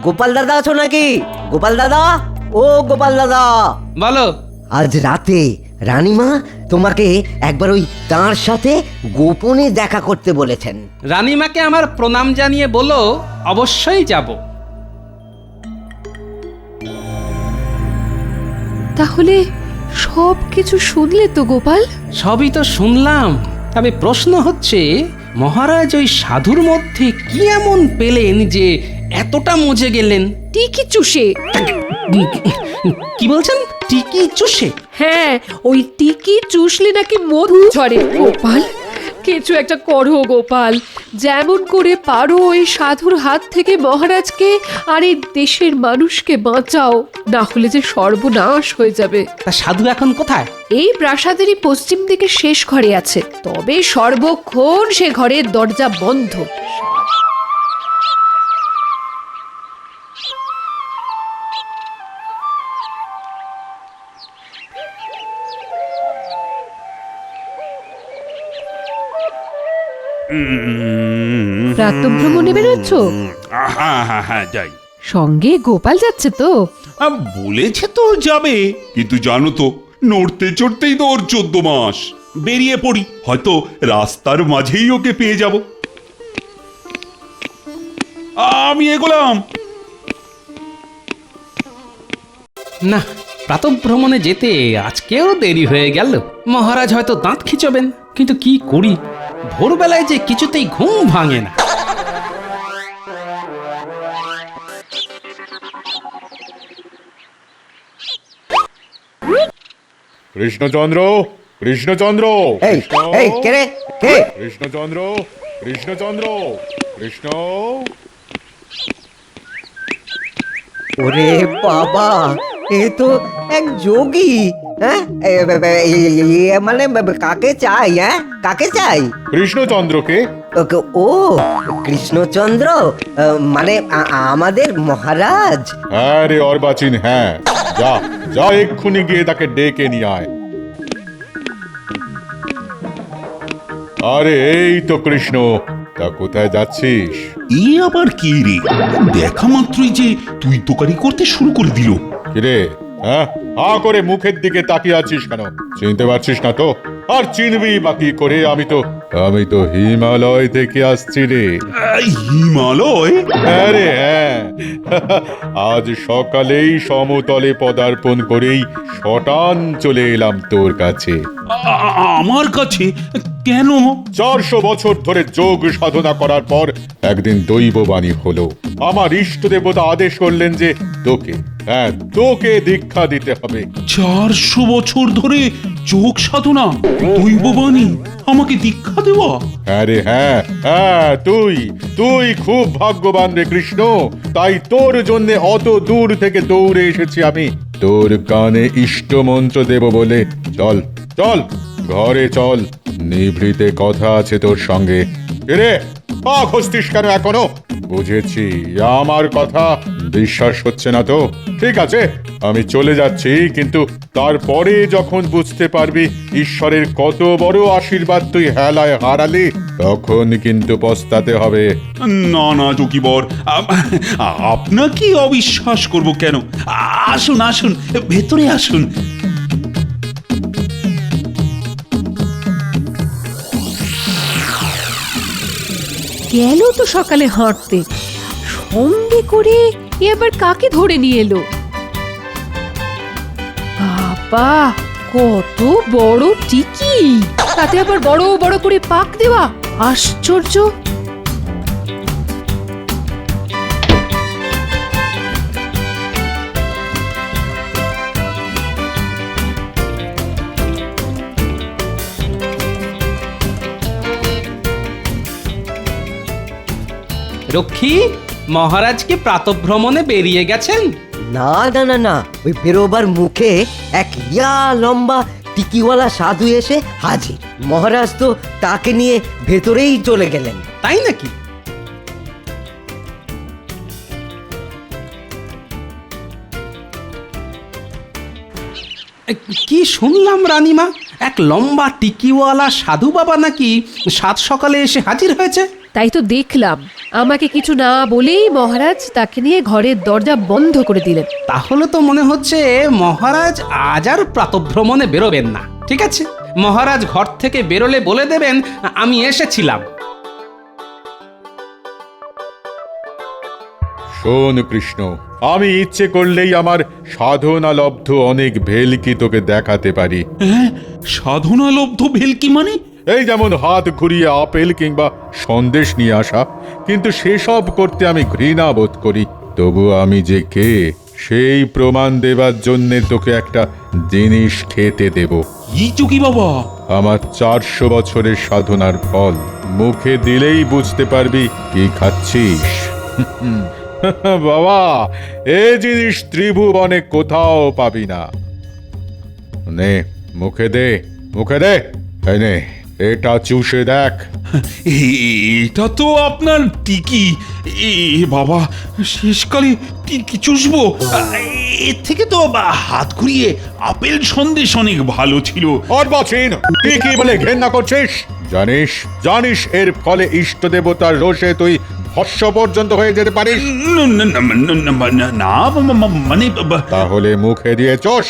গোপাল দাদা আছো নাকি? গোপাল দাদা, ও গোপাল দাদা। বলো। আজ রাতে রানীমা তোমাকে একবার ওই তাঁর সাথে গোপনে দেখা করতে বলেছেন। রানীমাকে আমার প্রণাম জানিয়ে বলো অবশ্যই যাব। তাহলে সব কিছু শুনলে তো গোপাল? সবই তো শুনলাম, তবে প্রশ্ন হচ্ছে মহারাজ ওই সাধুর মধ্যে কি এমন পেলেন যে এতটা মজে গেলেন? টিকি চুষে। কি বলছেন? টিকি চুষে? হ্যাঁ, ওই টিকি চুষলে নাকি মধু ঝরে। গোপাল, কিছু একটা করো গোপাল, যেমন করে পারো ওই সাধুর হাত থেকে মহারাজকে আর এই দেশের মানুষকে বাঁচাও, না হলে যে সর্বনাশ হয়ে যাবে। তা সাধু এখন কোথায়? এই প্রাসাদেরই পশ্চিম দিকে শেষ ঘরে আছে, তবে সর্বক্ষণ সে ঘরের দরজা বন্ধ। প্রাতঃভ্রমণে বেরোচ্ছ? হ্যাঁ হ্যাঁ হ্যাঁ যাই। সঙ্গে গোপাল যাচ্ছে তো? বলেছে তো যাবে, কিন্তু জানো তো নড়তে চড়তেই তো ওর 14 মাস। বেরিয়ে পড়ি, হয়তো রাস্তার মাঝেই ওকে পেয়ে যাব। আমি এগোলাম। না, প্রাতঃভ্রমণে যেতে আজকেও দেরি হয়ে গেল। মহারাজ হয়তো দাঁত খিচবেন, কিন্তু কি করি, ভোরবেলায় যে কিছুতেই ঘুম ভাঙে না। কৃষ্ণচন্দ্র, কৃষ্ণচন্দ্র, এই এই কে রে? কে? কৃষ্ণচন্দ্র, কৃষ্ণচন্দ্র, কৃষ্ণ। ওরে বাবা, এ তো এক যোগী। হ্যাঁ, মানে কাকে চাই? হ্যাঁ, কাকে চাই? কৃষ্ণচন্দ্রকে। ও কৃষ্ণচন্দ্র, মানে আমাদের মহারাজ। হ্যাঁ রে অর্বাচীন, হ্যাঁ। যা যা, এক্ষুনি গিয়ে তাকে ডেকে নিয়ে আয়। আরে এই তো কৃষ্ণ, তা কোথায় যাচ্ছিস? এ আবার কি রে? দেখা মাত্রই যে তুই তোকারি করতে শুরু করে দিল। কিরে, হ্যাঁ, হা করে মুখের দিকে তাকিয়ে আছিস কেন? চিনতে পারছিস না তো? আর চিনবি বাকি করে? আমি তো হিমালয় থেকে আসছি রে। হিমালয়? হ্যাঁ রে, হ্যাঁ। আজ সকালেই সমতলে পদার্পণ করেই শটান চলে এলাম তোর কাছে। আমার কাছে কেন? 400 বছর ধরে যোগ সাধনা করার পর একদিন দৈববাণী হলো। আমার ইষ্ট দেবতা আদেশ করলেন যে তোকে দীক্ষা দিতে হবে। 400 বছর ধরে যোগ সাধনা, দৈববাণী, আমাকে দীক্ষা দেওয়া? হ্যাঁ রে, হ্যাঁ হ্যাঁ, তুই খুব ভাগ্যবান রে কৃষ্ণ। তাই তোর জন্য অত দূর থেকে দৌড়ে এসেছি আমি, তোর কানে ইষ্ট মন্ত্র দেব বলে। চল চল, ঘরে চল, নিভৃতে কথা আছে তোর সঙ্গে। রে, পা খসতিস কেন এখনো? বুঝেছি, আমার কথা বিশ্বাস হচ্ছে না তো? ঠিক আছে, আমি চলে যাচ্ছি, কিন্তু তারপরে যখন বুঝতে পারবি ঈশ্বরের কত বড় আশীর্বাদ তুই হেলায় হারালি, তখন কিন্তু পস্তাতে হবে। না না যোগীবর, আপনাকে অবিশ্বাস করব কেন? আসুন আসুন, ভেতরে আসুন। গেল তো সকালে হাঁটতে, সঙ্গে করে এবার কাকে ধরে নিয়ে এলো? বাবা, কত বড় টিকি, তাতে আবার বড় বড় করে পাক দেওয়া, আশ্চর্য। রক্ষী, মহারাজকে প্রাতঃভ্রমণে বেরিয়ে গেছেন? না না না না, ওই বেরোবার মুখে এক ইয়া লম্বা টিকিওয়ালা সাধু এসে হাজির। মহারাজ তো তাকে নিয়ে ভেতরেই চলে গেলেন। তাই নাকি? কি শুনলাম রানীমা, এক লম্বা টিকিওয়ালা সাধু বাবা নাকি সাত সকালে এসে হাজির হয়েছে? তাই তো দেখলাম, আমাকে কিছু না বলেই মহারাজ তাকে নিয়ে ঘরের দরজা বন্ধ করে দিলেন। তাহলে তো মনে হচ্ছে মহারাজ আজ আর প্রাতভ্রমণে বেরোবেন না। ঠিক আছে, মহারাজ ঘর থেকে বেরোলে বলে দেবেন আমি এসেছিলাম। শোন কৃষ্ণ, আমি ইচ্ছে করলেই আমার সাধনা লব্ধ অনেক ভেলকি তোকে দেখাতে পারি। হ্যাঁ, সাধনা লব্ধ ভেলকি মানে? এই যেমন হাত ঘুরিয়ে আপেল কিংবা সন্দেশ নিয়ে আসা, কিন্তু সেসব করতে আমি ঘৃণা বোধ করি। তবু আমি যে কে সেই প্রমাণ দেবার জন্যে তোকে একটা জিনিস খেতে দেব। কি চুকি বাবা? আমার 400 বছরের সাধনার ফল। মুখে দিলেই বুঝতে পারবি কি খাচ্ছিস। বাবা, এ জিনিস ত্রিভুবনে কোথাও পাবি না। নে, মুখে দে, মুখে দে। এই নে, এটা চুষে দেখ। এটা তো আপনার টিকি। এ বাবা, শেষকালে টিকি চুষবো? এর থেকে তো হাত ঘুরিয়ে আপেল সন্দেশ অনেক ভালো ছিল। অর্বাচীন, তুই কি বলে ঘেন্না করছিস? জানিস জানিস এর ফলে ইষ্ট দেবতার রোষে তুই ভস্য পর্যন্ত হয়ে যেতে পারিস। না মানে তাহলে মুখে দিয়ে চোষ।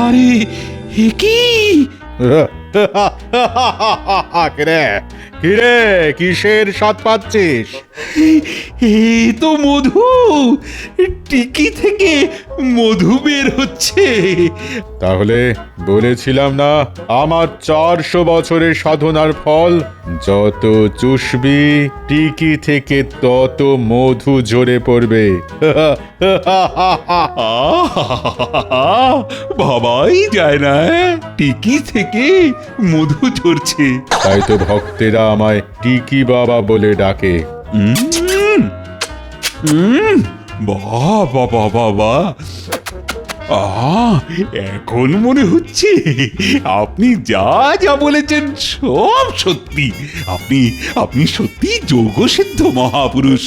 আরে এ কি? কিরে কিরে, কিসের স্বাদ পাচ্ছিস? এ তো মধু। টিকি থেকে মধু বের হচ্ছে। তাহলে বলেছিলাম না, আমার 400 বছরের সাধনার ফল। যত চুষবি টিকি থেকে তত মধু ঝরে পড়বে। ভাবাই যায় না টিকি থেকে মধু ঝরছে। তাই তো ভক্তেরা আমায় টিকি বাবা বলে ডাকে। বাহ বাহ বাহ বাহ বাহ। এখন মনে হচ্ছে আপনি যা যা বলেছেন সব সত্যি। আপনি আপনি সত্যি যোগসিদ্ধ মহাপুরুষ।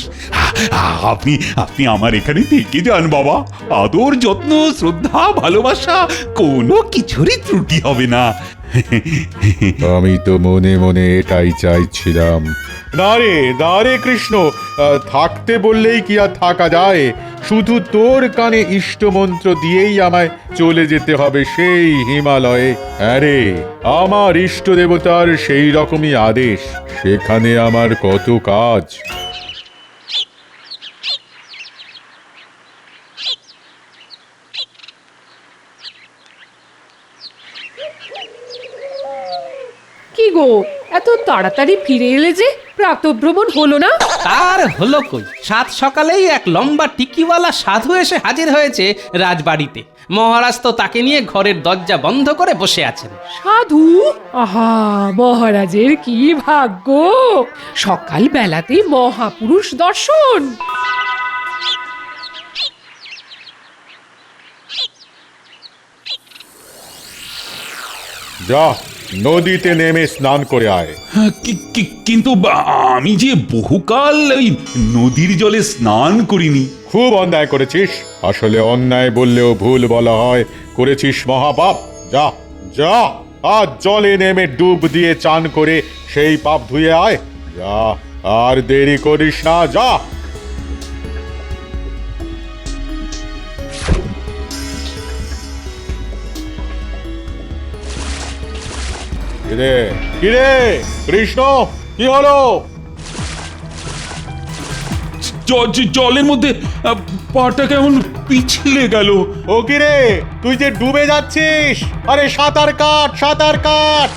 আপনি আপনি আমার এখানে থেকে যান বাবা। আদর, যত্ন, শ্রদ্ধা, ভালোবাসা কোনো কিছুরই ত্রুটি হবে না। আমি তো মনে মনে এটাই চাইছিলাম। না রে কৃষ্ণ, থাকতে বললেই কি আর থাকা যায়? শুধু তোর কানে ইষ্টমন্ত্র দিয়েই আমায় চলে যেতে হবে সেই হিমালয়ে। আরে আমার ইষ্ট দেবতার সেই রকমই আদেশ, সেখানে আমার কত কাজ। কি গো, এত তাড়াতাড়ি ফিরে এলে যে? প্রাতঃভ্রমণ হলো না? তার হলো কই, সাত সকালেই এক লম্বা টিকিওয়ালা সাধু এসে হাজির হয়েছে রাজবাড়িতে। মহারাজ তো তাকে নিয়ে ঘরের দরজা বন্ধ করে বসে আছেন। সাধু? আহা, মহারাজের কি ভাগ্য! সকাল বেলাতেই মহাপুরুষ দর্শন। যা, নদীতে নেমে স্নান করে আয়। কিন্তু আমি যে বহুকাল ওই নদীর জলে স্নান করিনি। খুব অন্যায় করেছিস। আসলে অন্যায় বললেও ভুল বলা হয়। করেছিস মহাপাপ। যা যা, আজ জলে নেমে ডুব দিয়ে চান করে সেই পাপ ধুয়ে আয়। যা, আর দেরি করিস না, যা। কিরে কিরে কৃষ্ণ, কি হলো? জলের মধ্যে পাটা কেমন পিছলে গেল। ও কিরে, তুই যে ডুবে যাচ্ছিস। আরে সাঁতার কাট, সাঁতার কাট।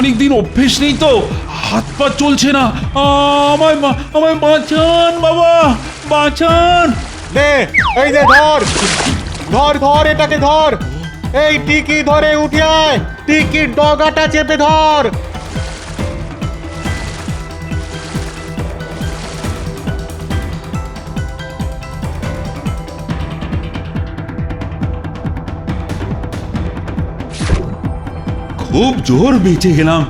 অনেকদিন অভ্যেস নেই তো, হাত পা চলছে না। আমায় বাঁচান বাবা, বাঁচান। নে, এই যে ধর ধর ধর, এটাকে ধর। এই টিকি ধরে উঠে আয়। টিকির ডগাটা চেপে ধর। খুব জোর বেঁচে গেলাম।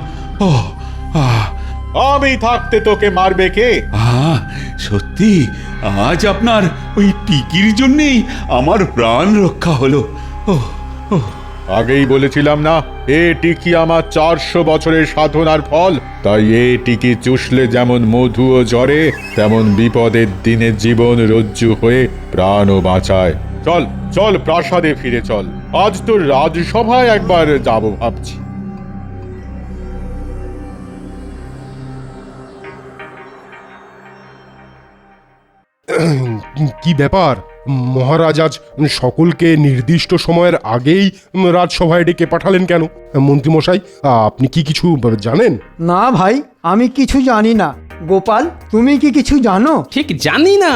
আমি থাকতে তোকে মারবে কে? সত্যি আজ আপনার ওই টিকির জন্যেই আমার প্রাণ রক্ষা হলো। আগেই বলেছিলাম না, এ টিকি আমার 400 বছরের সাধনার ফল। তাই এ টিকি চুষলে যেমন মধুও ঝরে, তেমন বিপদের দিনে জীবন রজ্জু হয়ে প্রাণও বাঁচায়। চল চল, প্রাসাদে ফিরে চল। আজ তো রাজসভায় একবার যাব ভাবছি। কি ব্যাপার? মহারাজ আজ সকলকে নির্দিষ্ট সময়ের আগেই রাজসভায় ডেকে পাঠালেন কেন? মন্ত্রীমশাই, আপনি কি কিছু জানেন? না ভাই, আমি কিছু জানি না। গোপাল, তুমি কি কিছু জানো? ঠিক জানি না,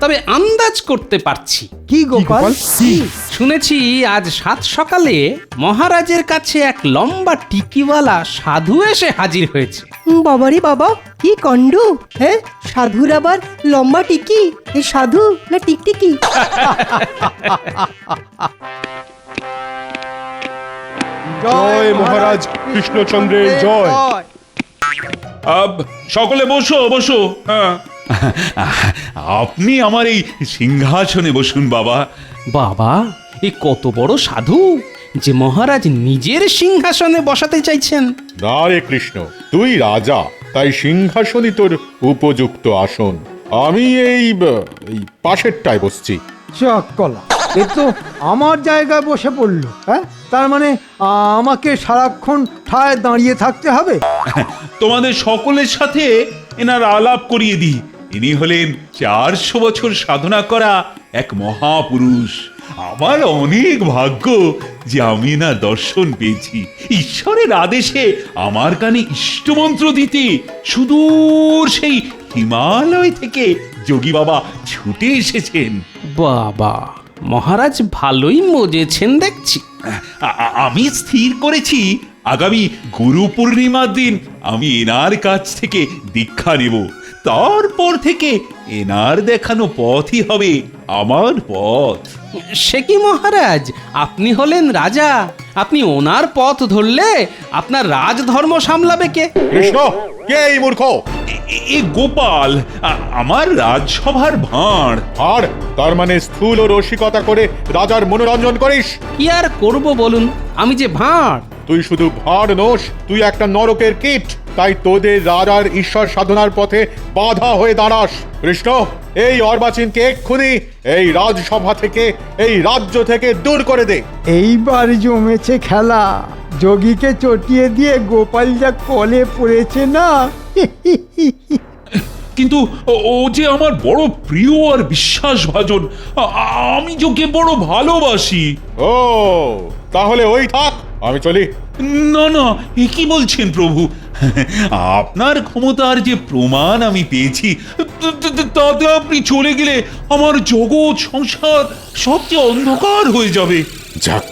তবে আন্দাজ করতে পারছি। কি গোপাল? কি? শুনেছি আজ সাত সকালে মহারাজের কাছে এক লম্বা টিকিওয়ালা সাধু এসে হাজির হয়েছে। বাবারে বাবা, কি কাণ্ড! হ্যাঁ, সাধুর আবার লম্বা টিকি? এই সাধু না টিকটিকি? জয় মহারাজ কৃষ্ণচন্দ্রের জয়। সকলে বসো বসো। হ্যাঁ, আপনি আমার এই সিংহাসনে বসুন বাবা। বাবা, এ কত বড় সাধু যে মহারাজ নিজের সিংহাসনে বসাতে চাইছেন। না রে কৃষ্ণ, তুই রাজা, তাই সিংহাসনই তোর উপযুক্ত আসন। আমি এই পাশেরটায় বসছি। চক কলা, এ তো আমার জায়গায় বসে পড়লো। হ্যাঁ, তার মানে আমাকে সারাক্ষণ ঠায় দাঁড়িয়ে থাকতে হবে? তোমাদের সকলের সাথে এনার আলাপ করিয়ে দিই। ইনি হলেন 400 বছর সাধনা করা এক মহাপুরুষ। আমার অনেক ভাগ্য যে আমি না দর্শন পেয়েছি। ঈশ্বরের আদেশে আমার কানে ইষ্টমন্ত্র দিতে সুদূর সেই হিমালয় থেকে যোগী বাবা ছুটে এসেছেন। বাবা, মহারাজ ভালোই মজেছেন দেখছি। আমি স্থির করেছি আগামী গুরু পূর্ণিমার দিন আমি এনার কাছ থেকে দীক্ষা নেব। তারপর থেকে এনার দেখানো পথই হবে আমার পথ। সে কি মহারাজ, আপনি হলেন রাজা, আপনি ওনার পথ ধরলে আপনার রাজধর্ম সামলাবে কে? কৃষ্ণ, কে এই মূর্খ? এ গোপাল, আমার রাজসভার ভাঁড়। আর তার মানে স্থূল ও রসিকতা করে রাজার মনোরঞ্জন করিস? কি আর করব বলুন, আমি যে ভাঁড়। তুই শুধু ভাঁড় নোস, তুই একটা নরকের কীট। তাই তোদের রাজার ঈশ্বর সাধনার পথে বাধা হয়ে দাঁড়াস। কৃষ্ণ, এই অর্বাচীনকে এক্ষুনি এই রাজসভা থেকে, এই রাজ্য থেকে দূর করে দে। এইবার জমেছে খেলা। যোগীকে চটিয়ে দিয়ে গোপাল যা কলে পড়েছে না। কিন্তু ও যে আমার বড় প্রিয় আর বিশ্বাসভাজন। আমি যোগে বড় ভালোবাসি। ও, তাহলে ওই থাক, আমি চলি। না না, এ কি বলছেন প্রভু? আপনার ক্ষমতার যে প্রমাণ আমি পেয়েছি, তাতে আপনি চলে গেলে আমার জগৎ সংসার সবচেয়ে অন্ধকার হয়ে যাবে। যাক,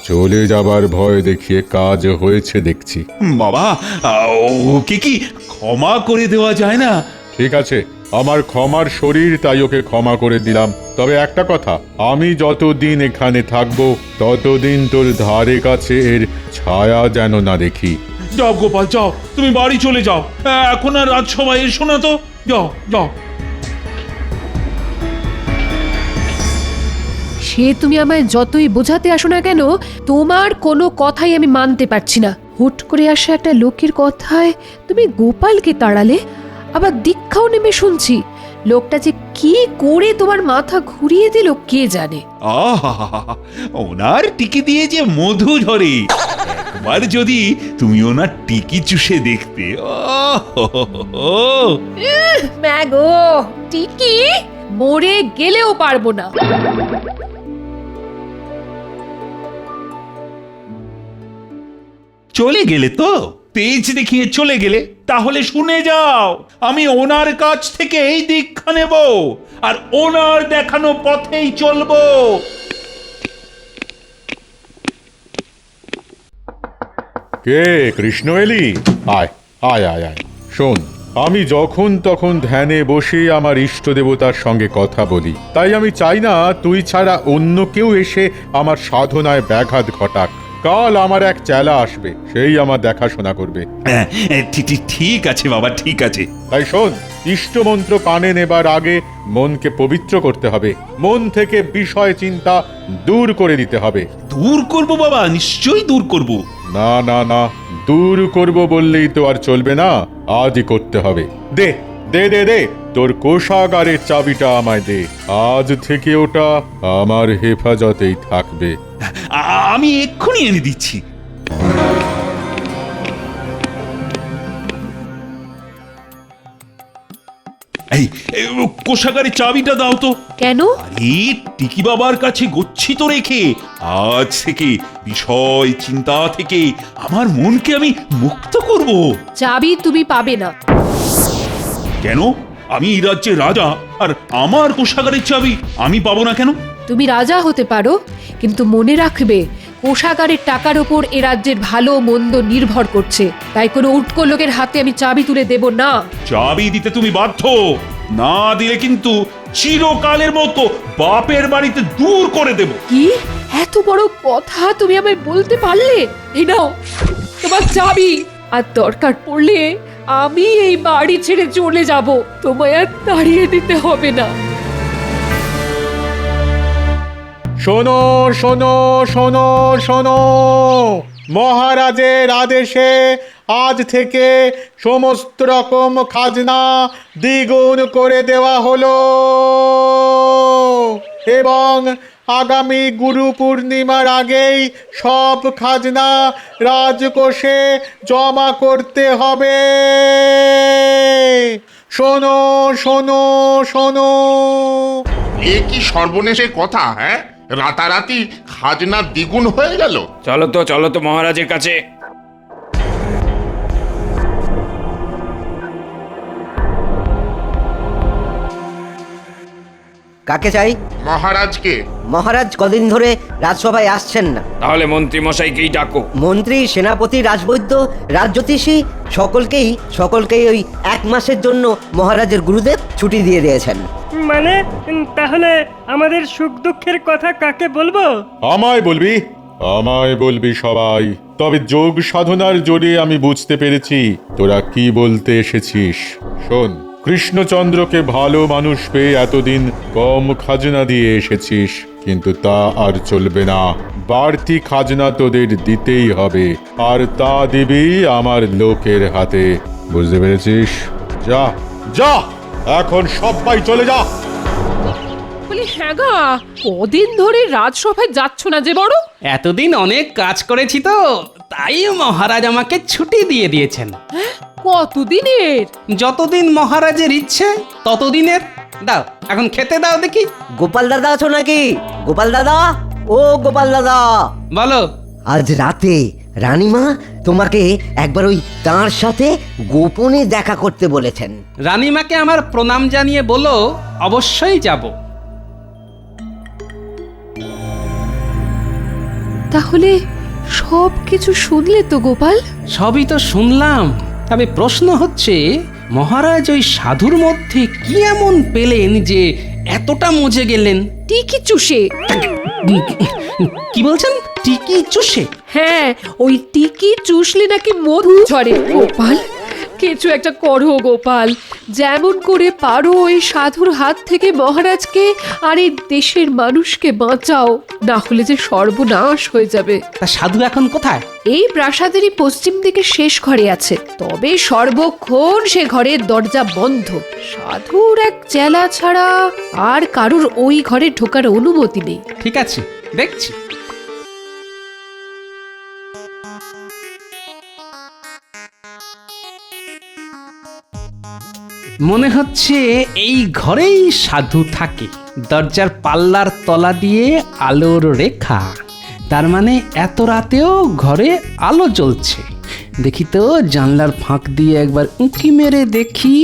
চলে যাবার ভয় দেখিয়ে কাজ হয়েছে দেখছি। বাবা, ওকে কি ক্ষমা করে দেওয়া যায় না? ঠিক আছে, আমার ক্ষমার শরীর, তাই ওকে ক্ষমা করে দিলাম। তবে একটা কথা, আমি যতদিন এখানে থাকবো ততদিন তোর ধারে কাছে এর ছায়া যেন না দেখি। যাও গোপাল, যাও, তুমি বাড়ি চলে যাও। এখন আর রাজসভায় এসো না তো। যাও যাও। সে তুমি আমায় যতই বোঝাতে আসো না কেন, তোমার কোনো কথাই আমি মানতে পারছি না। হুট করে আসা একটা লোকের কথায় তুমি গোপালকে তাড়ালে, আবার দীক্ষাও নেমে শুনছি। লোকটা যে কি করে তোমার মাথা ঘুরিয়ে দিল কে জানে। আহা, ওনার টিকি দিয়ে যে মধু ঝরে, একবার যদি তুমি ওনার টিকি চুষে দেখতে। ম্যাগো, টিকি মরে গেলেও পারবো না। চলে গেলে তো, তেজ দেখিয়ে চলে গেলে। তাহলে শুনে যাও, আমি ওনার কাছ থেকে এই দীক্ষা নেব আর ওনার দেখানো পথেই চলবো। কে কৃষ্ণ এলি? আয় আয় আয় আয়। শোন, আমি যখন তখন ধ্যানে বসে আমার ইষ্ট দেবতার সঙ্গে কথা বলি। তাই আমি চাই না তুই ছাড়া অন্য কেউ এসে আমার সাধনায় ব্যাঘাত ঘটাক। কাল আমার এক চেলা আসবে, সেই আমার দেখাশোনা করবে। ঠিক আছে বাবা, ঠিক আছে। তাই শোন, ইষ্টমন্ত্র কানে নেবার আগে মনকে পবিত্র করতে হবে, মন থেকে বিষয় চিন্তা দূর করে দিতে হবে। দূর করব বাবা, নিশ্চয়ই দূর করব। না না না, দূর করব বললেই তো আর চলবে না, আজই করতে হবে। দে দে দে দে, তোর কোষাগারের চাবিটা আমায় দে। আজ থেকে ওটা আমার হেফাজতেই থাকবে। আমি এক্ষুনি এনে দিচ্ছি। এই কোষাগারের চাবিটা দাও তো। কেন? আরে টিকি বাবার কাছে গচ্ছিত রেখে আজ থেকে বিষয় চিন্তা থেকে আমার মনকে আমি মুক্ত করব। চাবি তুমি পাবে না। কেন? আমি এই রাজ্যের রাজা, আর আমার কোষাগারের চাবি আমি পাবো না কেন? তুমি রাজা হতে পারো, কিন্তু মনে রাখবে কোষাগারের টাকার ওপর এ রাজ্যের ভালো মন্দ নির্ভর করছে। তাই কোনো উটকো লোকের হাতে আমি চাবি তুলে দেব না। চাবি দিতে তুমি বাধ্য, না দিলে কিন্তু চিরকালের মতো বাপের বাড়িতে দূর করে দেব। কি এত বড় কথা তুমি আমায় বলতে পারলে? এই নাও তোমার চাবি, আর দরকার পড়লে আমি এই বাড়ি ছেড়ে চলে যাব, তোমায় আর তাড়িয়ে দিতে হবে না। শোনো শোনো শোনো শোনো, মহারাজের আদেশে আজ থেকে সমস্ত রকম খাজনা দ্বিগুণ করে দেওয়া হলো, এবং আগামী গুরু পূর্ণিমার আগেই সব খাজনা রাজকোষে জমা করতে হবে। শোনো শোনো শোনো। এ কি সর্বনেশের কথা? হ্যাঁ, রাতারাতি খাজনা দ্বিগুণ হয়ে গেল। চলো তো মহারাজের কাছে। কাকে চাই? মহারাজকে। মহারাজ কদিন ধরে রাজসভায় আসছেন না। তাহলে মন্ত্রী মশাইকেই ডাকো। মন্ত্রী, সেনাপতি, রাজবৈদ্য, রাজজ্যোতিষী সকলকেই ওই 1 মাসের জন্য মহারাজের গুরুদেব ছুটি দিয়ে দিয়েছেন। মানে তাহলে আমাদের সুখ দুঃখের কথা কাকে বলবো? আমায় বলবি সবাই। তবে যোগ সাধনার জোরে আমি বুঝতে পেরেছি তোরা কি বলতে এসেছিস। শোন, কৃষ্ণচন্দ্রকে ভালো মানুষ পেয়ে এতদিন কম খাজনা দিয়ে এসেছিস, কিন্তু তা আর চলবে না। বাড়তি খাজনা তোদের দিতেই হবে, আর তা দিবি আমার লোকের হাতে। বুঝতে পেরেছিস? যা যা, এখন সবাই চলে যা। বলি হ্যাঁ গা, কদিন ধরে রাজসভায় যাচ্ছ না যে বড়? এতদিন অনেক কাজ করেছি তো, তাই মহারাজ আমাকে ছুটি দিয়ে দিয়েছেন। কতদিনের? যতদিন মহারাজের ইচ্ছে ততদিনের। দাও এখন খেতে দাও দেখি। গোপাল দাদা আছো নাকি? গোপাল দাদা, ও গোপাল দাদা, বলো। আজ রাতে রানীমা তোমাকে একবার ওই তাঁর সাথে গোপনে দেখা করতে বলেছেন। রানীমাকে আমার প্রণাম জানিয়ে বলো অবশ্যই যাব। তাহলে সব কিছু শুনলে তো গোপাল? সবই তো শুনলাম, তবে প্রশ্ন হচ্ছে মহারাজ ওই সাধুর মধ্যে কি এমন পেলেন যে এতটা মজে গেলেন? টিকি চুষে। কি বলছেন? টিকি চুষে? হ্যাঁ, ওই টিকি চুষলে নাকি মধু ঝরে। গোপাল, কিছু একটা করো গোপাল, যেমন করে পারো ওই সাধুর হাত থেকে মহারাজকে আর এই দেশের মানুষকে বাঁচাও, না হলে যে সর্বনাশ হয়ে যাবে। তা সাধু এখন কোথায়? এই প্রাসাদেরই পশ্চিম দিকে শেষ ঘরে আছে, তবে সর্বক্ষণ সে ঘরের দরজা বন্ধ। সাধুর এক চেলা ছাড়া আর কারুর ওই ঘরে ঢোকার অনুমতি নেই। ঠিক আছে, দেখছি। মনে হচ্ছে এই ঘরেই সাধু থাকে। দরজার পাল্লার তলা দিয়ে আলোর রেখা, তার মানে এত রাতেও ঘরে আলো জ্বলছে। দেখি তো জানলার ফাঁক দিয়ে একবার উঁকি মেরে দেখি।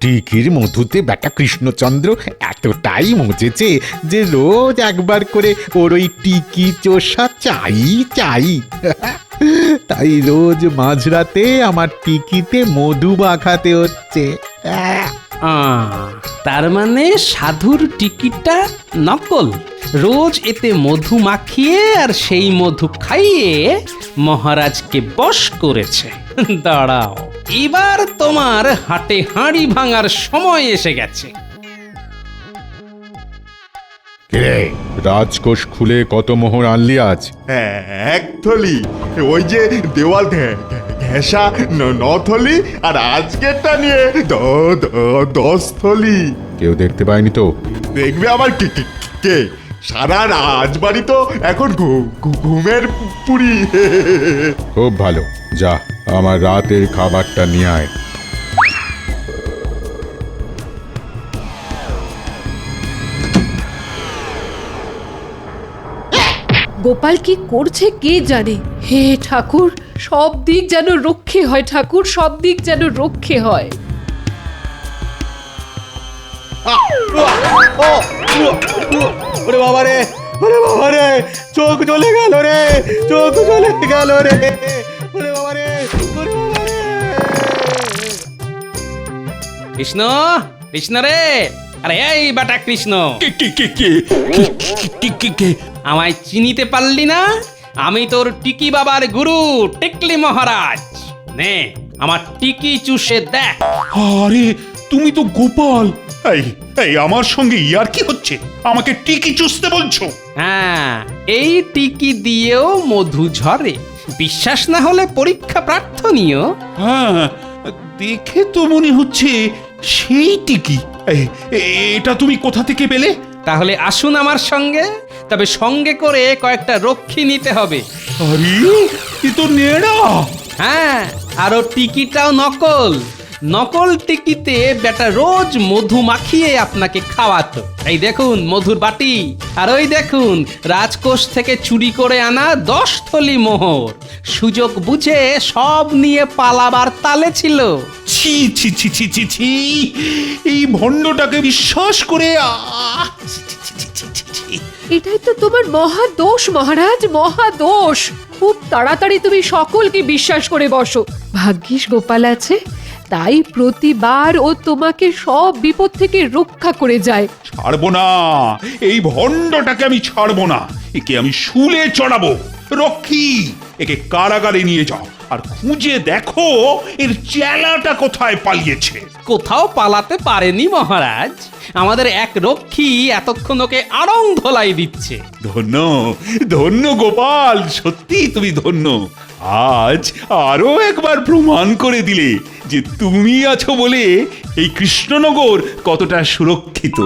টিকির মধুতে বেটা কৃষ্ণচন্দ্র এতটাই মজেছে যে রোজ একবার করে ওর ওই টিকি চোষা চাই। তাই রোজ মাঝরাতে আমার টিকিতে মধু মাখাতে হচ্ছে। তার মানে সাধুর টিকিটটা নকল। রোজ এতে মধু মাখিয়ে আর সেই মধু খাইয়ে মহারাজকে বশ করেছে। দাঁড়াও, এবার তোমার হাটে হাঁড়ি ভাঙার সময় এসে গেছে। কিরে, রাজকোষ খুলে কত মোহর আনলি আজ? এক থলি, ওই যে দেওয়াল ঘেঁষা 9 থলি, আর আজকেরটা নিয়ে 10 থলি। কেউ দেখতে পায়নি তো? দেখবে আবার কে? সারা রাজবাড়ি তো এখন ঘুমের পুরি। খুব ভালো, যা আমার রাতের খাবারটা নিয়ে আয়। গোপাল কি করছে কে জানে। হে ঠাকুর, সব দিক যেন রক্ষে হয় ঠাকুর, সব দিক যেন রক্ষে হয়। ওরে বাবা রে, ওরে বাবা রে, চোখ জ্বলে গেল রে, চোখ জ্বলে গেল রে, ওরে বাবা রে, ওরে বাবা রে। কৃষ্ণ, কৃষ্ণ রে, আরে এই বাটা কৃষ্ণ, আমায় চিনিতে পারলি না? আমি তোর টিকি বাবার গুরু টেকলি মহারাজ। নে আমার টিকি চুষে দেখ। আরে তুমি তো গোপাল। এই এই আমার সঙ্গে ইয়ার কি হচ্ছে? আমাকে টিকি চুষতে বলছো? হ্যাঁ, এই টিকি দিয়েও মধু ঝরে। বিশ্বাস না হলে পরীক্ষা প্রার্থনীয়। হ্যাঁ, দেখে তো মনে হচ্ছে সেই টিকি। এটা তুমি কোথা থেকে পেলে? তাহলে আসুন আমার সঙ্গে, তবে সঙ্গে করে কয়েকটা রক্ষী নিতে হবে। আরে এ তো নেড়া। হ্যাঁ, আরো টিকিটাও নকল। নকল টিকিতে বেটা রোজ মধু মাখিয়ে আপনাকে খাওয়াতো। এই দেখুন মধুর বাটি, আর ওই দেখুন রাজকোষ থেকে চুরি করে আনা 10 থলি মোহর। সুযোগ বুঝে সব নিয়ে পালাবার তালে ছিল। ছি ছি ছি ছি ছি ছি, এই ভণ্ডটাকে বিশ্বাস করে এটাই তো তোমার মহা দোষ মহারাজ, মহা দোষ। খুব তাড়াতাড়ি তুমি সকলকে বিশ্বাস করে বসো। ভাগ্যিস গোপাল আছে, তাই প্রতিবার ও তোমাকে সব বিপদ থেকে রক্ষা করে যায়। ছাড়বো না, এই ভণ্ডটাকে আমি ছাড়বো না। একে আমি শুলে চড়াবো। রক্ষী, একে কারাগারে নিয়ে যাও আর খুঁজে দেখো এর চেলাটা কোথায় পালিয়েছে। কোথাও পালাতে পারেনি মহারাজ। আমাদের এক রক্ষী এতক্ষণ ওকে আড়ং ধলাই দিচ্ছে। ধন্য ধন্য গোপাল, সত্যি তুমি ধন্য। আজ আরো একবার প্রমাণ করে দিলে যে তুমি আছো বলে এই কৃষ্ণনগর কতটা সুরক্ষিত।